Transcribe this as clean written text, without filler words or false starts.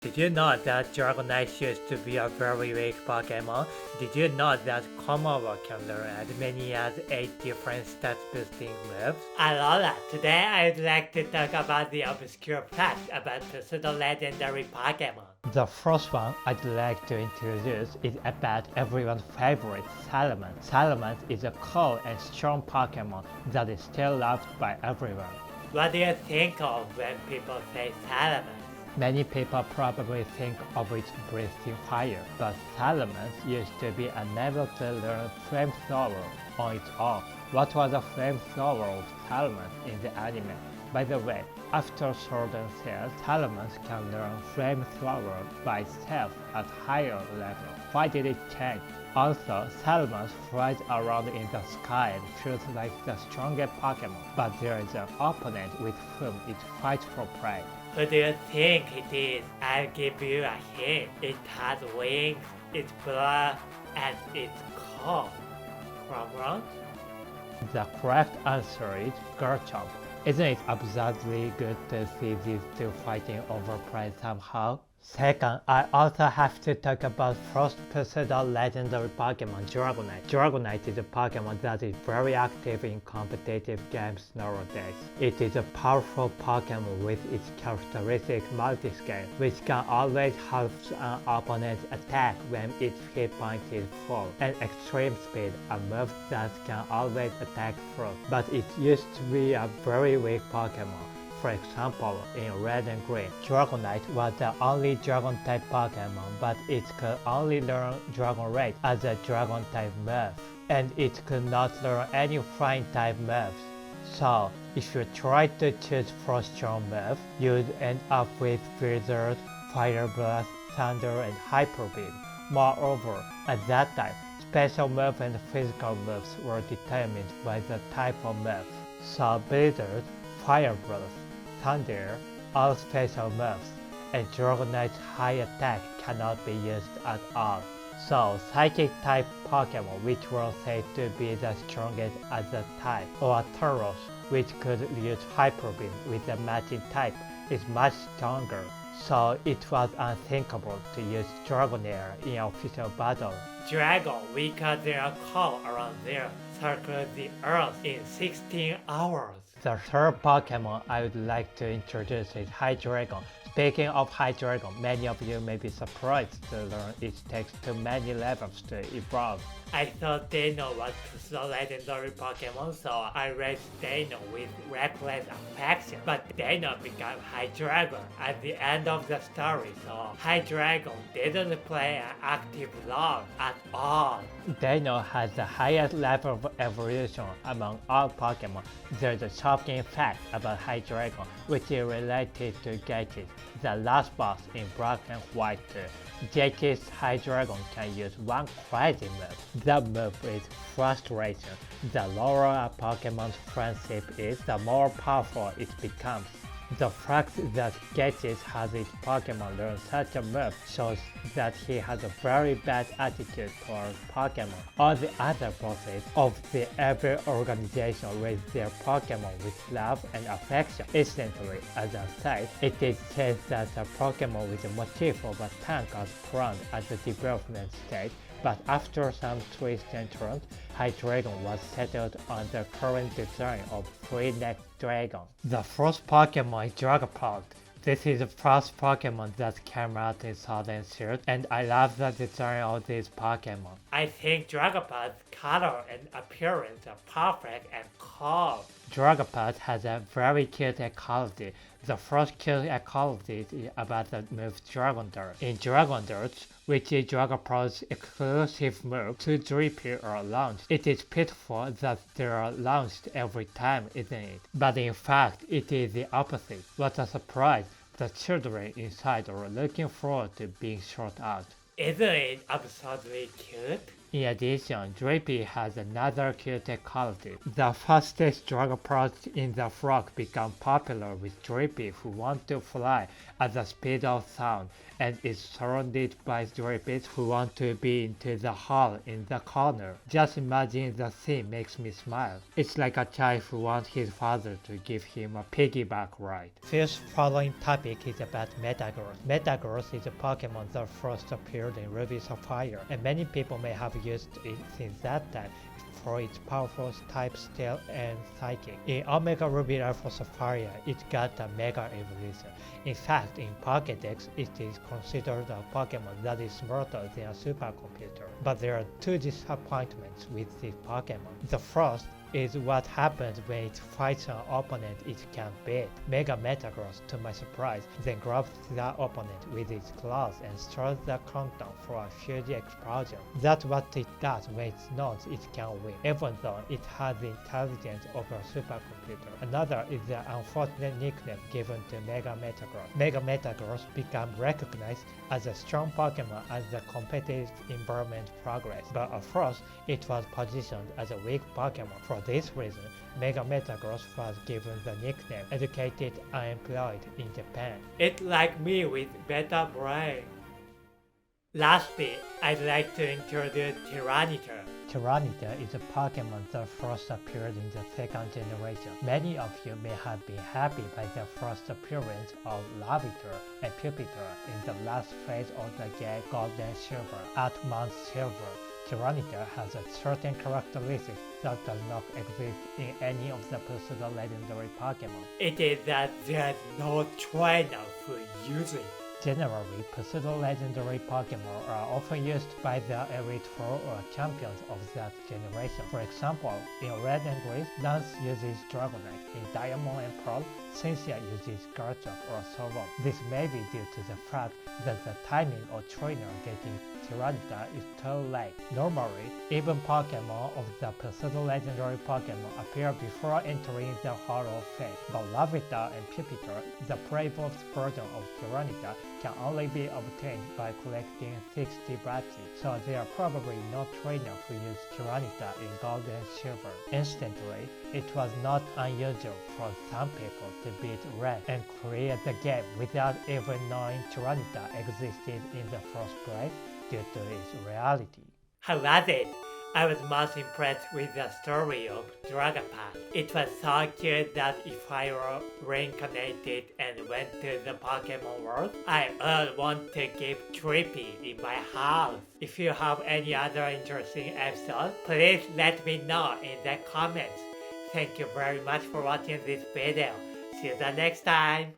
Did you know that Dragonite used to be a very weak Pokémon? Did you know that Komodo can learn as many as 8 different stat boosting moves? Alola, today I'd like to talk about the obscure facts about the pseudo legendary Pokémon. The first one I'd like to introduce is about everyone's favorite, Salamence. Salamence is a cool and strong Pokémon that is still loved by everyone. What do you think of when people say Salamence? Many people probably think of it breathing fire, but Salamence used to be unable to learn Flamethrower on its own. What was a Flamethrower of Salamence in the anime? By the way, after certain cells, Salamence can learn Flamethrower by itself at higher level. Why did it change? Also, Salamence flies around in the sky and feels like the strongest Pokémon, but there is an opponent with whom it fights for prey. Who do you think it is? I'll give you a hint. It has wings, it's blue, and it's cold. Wrong? The correct answer is Garchomp. Isn't it absurdly good to see these two fighting over prey somehow? Second, I also have to talk about first pseudo legendary Pokémon, Dragonite. Dragonite is a Pokémon that is very active in competitive games nowadays. It is a powerful Pokémon with its characteristic multi-scale, which can always halt an opponent's attack when its hit point is full, and extreme speed, a move that can always attack first, but it used to be a very weak Pokémon. For example, in Red and Green, Dragonite was the only Dragon-type Pokémon, but it could only learn Dragon Rage as a Dragon-type move, and it could not learn any Flying-type moves. So, if you try to choose for strong move, you'd end up with Blizzard, Fire Blast, Thunder, and Hyper Beam. Moreover, at that time, special moves and physical moves were determined by the type of move. So Blizzard, Fire Blast, Thunder, all special moves, and Dragonite's high attack cannot be used at all. So Psychic-type Pokémon which were said to be the strongest as a type, or Tauros, which could use Hyper Beam with a matching type, is much stronger. So it was unthinkable to use Dragonair in official battle. Dragon, weaker than a cow around there, circled the Earth in 16 hours. The third Pokémon I would like to introduce is Hydreigon. Speaking of Hydreigon, many of you may be surprised to learn it takes too many levels to evolve. I thought Dino was the legendary Pokémon, so I raised Dino with reckless affection. But Dino became Hydreigon at the end of the story, so Hydreigon didn't play an active role at all. Dino has the highest level of evolution among all Pokémon. There's a shocking fact about Hydreigon, which is related to Gates, the last boss in Black and White 2. Gates' Hydreigon can use one crazy move. That move is Frustration. The lower a Pokémon's friendship is, the more powerful it becomes. The fact that Gates has his Pokémon learn such a move shows that he has a very bad attitude towards Pokémon. All the other bosses of the every organization raise their Pokémon with love and affection. Essentially, as I said, it is said that a Pokémon with a motif of a tank was planned at the development stage, but after some twists and turns, Hydreigon was settled on the current design of Three-Necked Dragon. The first Pokémon is Dragapult. This is the first Pokémon that came out in Southern Shield, and I love the design of this Pokémon. I think Dragapult's color and appearance are perfect and cool. Dragapult has a very cute ecology. The first cute ecology is about the move Dragon Dart. In Dragon Dart, which is Dragapult's exclusive move, 2 Drippy are launched. It is pitiful that they are launched every time, isn't it? But in fact, it is the opposite. What a surprise! The children inside are looking forward to being shot out. Isn't it absurdly cute? In addition, Drippy has another cute quality. The fastest drag approach in the frog become popular with Drippy who want to fly at the speed of sound and is surrounded by Drippies who want to be into the hall in the corner. Just imagine the scene makes me smile. It's like a child who wants his father to give him a piggyback ride. First following topic is about Metagross. Metagross is a Pokemon that first appeared in Ruby Sapphire, and many people may have used it since that time for its powerful type Steel and Psychic. In Omega Ruby Alpha Sapphire, it got a Mega Evolution. In fact, in Pokédex, it is considered a Pokemon that is smarter than a supercomputer. But there are two disappointments with this Pokemon. The first is what happens when it fights an opponent it can beat. Mega Metagross, to my surprise, then grabs the opponent with its claws and starts the countdown for a huge explosion. That's what it does when it knows it can win, even though it has the intelligence of a supercomputer. Another is the unfortunate nickname given to Mega Metagross. Mega Metagross became recognized as a strong Pokemon as the competitive environment progressed, but at first it was positioned as a weak Pokemon. For this reason, Mega Metagross was given the nickname Educated Unemployed in Japan. It's like me with Beta Brain. Lastly, I'd like to introduce Tyranitar. Tyranitar is a Pokemon that first appeared in the second generation. Many of you may have been happy by the first appearance of Lavitar and Pupitar in the last phase of the game Gold and Silver. At Mount Silver, Tyranitar has a certain characteristic that does not exist in any of the Pseudo legendary Pokemon. It is that there's no trainer who uses it. Generally, Pseudo legendary Pokemon are often used by the Elite Four or champions of that generation. For example, in Red and Green, Lance uses Dragonite. In Diamond and Pearl, Cynthia uses Garchomp or so on. This may be due to the fact that the timing of trainer getting Tyranitar is too late. Normally, even Pokemon of the Pseudo legendary Pokemon appear before entering the Hall of Fame, but Lavitar and Pupitar, the pre-evolved version of Tyranitar, can only be obtained by collecting 60 badges, so there are probably no trainer who used Tyranitar in Gold and Silver. Instantly, it was not unusual for some people to beat Red and clear the game without even knowing Tyranitar existed in the first place due to its reality. How was it? I was most impressed with the story of Dragapult. It was so cute that if I were reincarnated and went to the Pokemon world, I would want to keep Drippy in my house. If you have any other interesting episodes, please let me know in the comments. Thank you very much for watching this video. See you the next time.